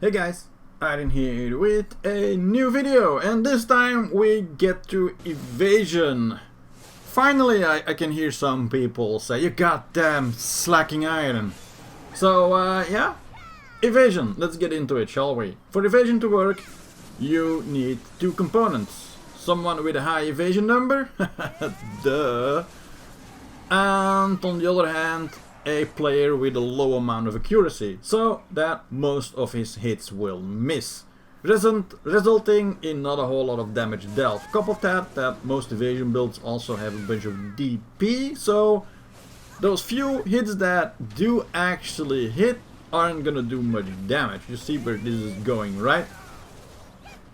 Hey guys, Iron here with a new video, and this time we get to Evasion. Finally I can hear some people say, "You goddamn slacking Iron." So yeah, Evasion, let's get into it, shall we? For Evasion to work, you need two components. Someone with a high evasion number, duh, and on the other hand, a player with a low amount of accuracy, so that most of his hits will miss, resulting in not a whole lot of damage dealt. Couple that most evasion builds also have a bunch of DP, so those few hits that do actually hit aren't gonna do much damage. You see where this is going, right?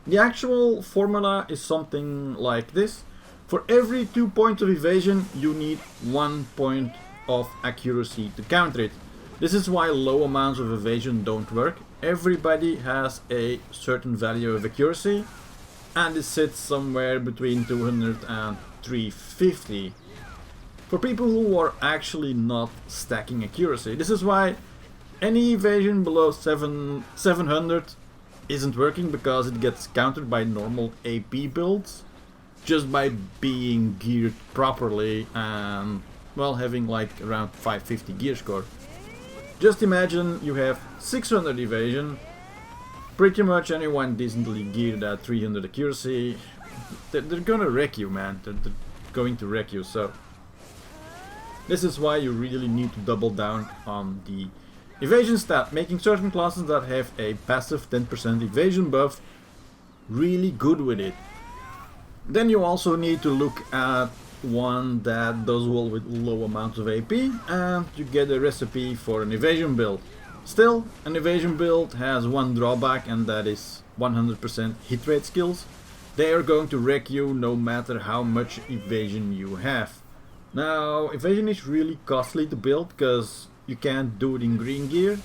The actual formula is something like this. For every 2 points of evasion, you need 1 point of accuracy to counter it. This is why low amounts of evasion don't work. Everybody has a certain value of accuracy, and it sits somewhere between 200 and 350. For people who are actually not stacking accuracy, this is why any evasion below 700 isn't working, because it gets countered by normal AP builds just by being geared properly and, well, having like around 550 gear score. Just imagine you have 600 evasion, pretty much anyone decently geared at 300 accuracy, they're gonna wreck you, man. They're going to wreck you. So this is why you really need to double down on the evasion stat, making certain classes that have a passive 10% evasion buff really good with it. Then you also need to look at one that does well with low amounts of AP, and you get a recipe for an evasion build. Still, an evasion build has one drawback, and that is 100% hit rate skills. They are going to wreck you no matter how much evasion you have. Now, evasion is really costly to build because you can't do it in green gear,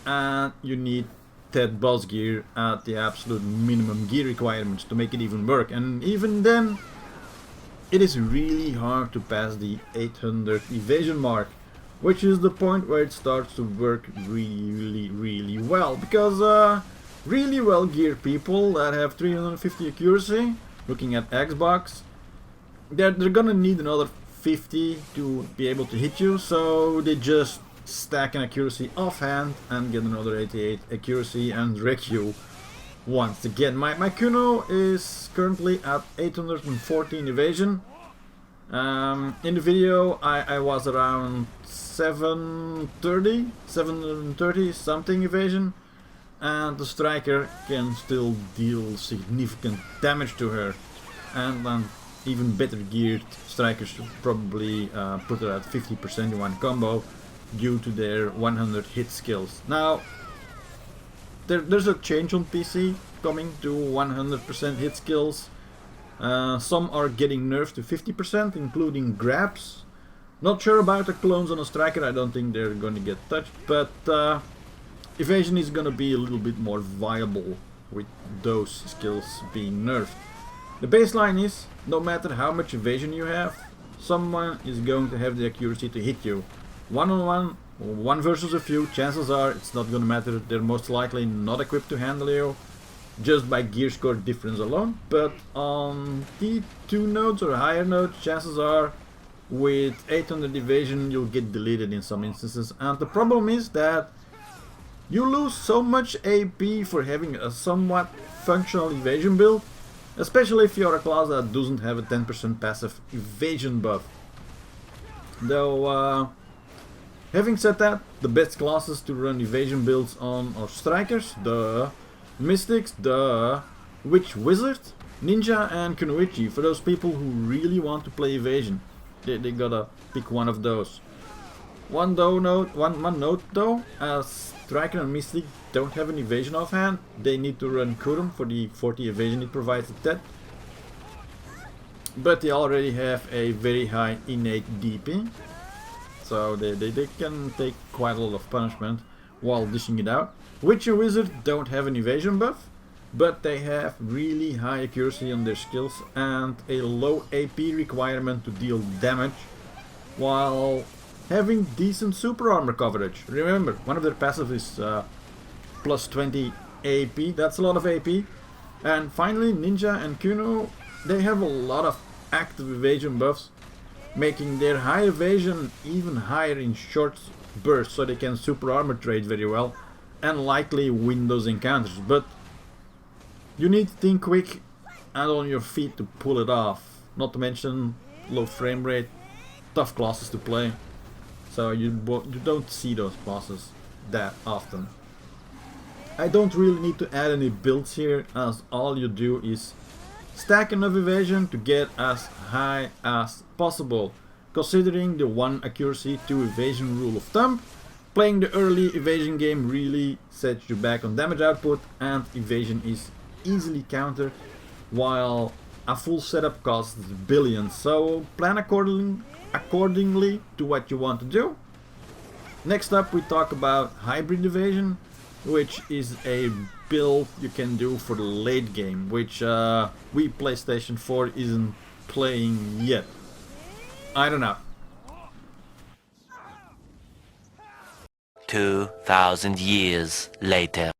and you need that boss gear at the absolute minimum gear requirements to make it even work, and even then it is really hard to pass the 800 evasion mark, which is the point where it starts to work really well, because really well geared people that have 350 accuracy, looking at Xbox, they're gonna need another 50 to be able to hit you, so they just stack an accuracy offhand and get another 88 accuracy and wreck you once again. My Kuno is currently at 814 evasion. In the video I was around 730 something evasion, and the striker can still deal significant damage to her, and even better geared strikers should probably put her at 50% in one combo due to their 100 hit skills. Now there's a change on PC coming to 100% hit skills. Some are getting nerfed to 50%, including grabs. Not sure about the clones on a striker, I don't think they're gonna get touched, but evasion is gonna be a little bit more viable with those skills being nerfed. The baseline is, no matter how much evasion you have, someone is going to have the accuracy to hit you. One on one, one versus a few, chances are it's not gonna matter. They're most likely not equipped to handle you just by gear score difference alone, but on D2 nodes or higher nodes, chances are with 800 evasion you'll get deleted in some instances, and the problem is that you lose so much AP for having a somewhat functional evasion build, especially if you're a class that doesn't have a 10% passive evasion buff. Though having said that, the best classes to run evasion builds on are strikers, the mystics, the witch wizard, ninja, and kunoichi. For those people who really want to play evasion, they gotta pick one of those. One note though, as striker and mystic don't have an evasion offhand, they need to run Kurum for the 40 evasion it provides at that. But they already have a very high innate DP, so they can take quite a lot of punishment while dishing it out. Witch and wizard don't have an evasion buff, but they have really high accuracy on their skills and a low AP requirement to deal damage, while having decent super armor coverage. Remember, one of their passives is plus 20 AP, that's a lot of AP. And finally, Ninja and Kuno, they have a lot of active evasion buffs, making their high evasion even higher in short bursts, so they can super armor trade very well and likely win those encounters. But you need to think quick and on your feet to pull it off. Not to mention low frame rate, tough classes to play, so you don't see those classes that often. I don't really need to add any builds here, as all you do is stack enough evasion to get as high as possible. Considering the 1 accuracy 2 evasion rule of thumb, playing the early evasion game really sets you back on damage output, and evasion is easily countered, while a full setup costs billions, so plan accordingly to what you want to do. Next up we talk about hybrid evasion, which is a build you can do for the late game, which we PlayStation 4 isn't playing yet. I don't know. 2,000 years later.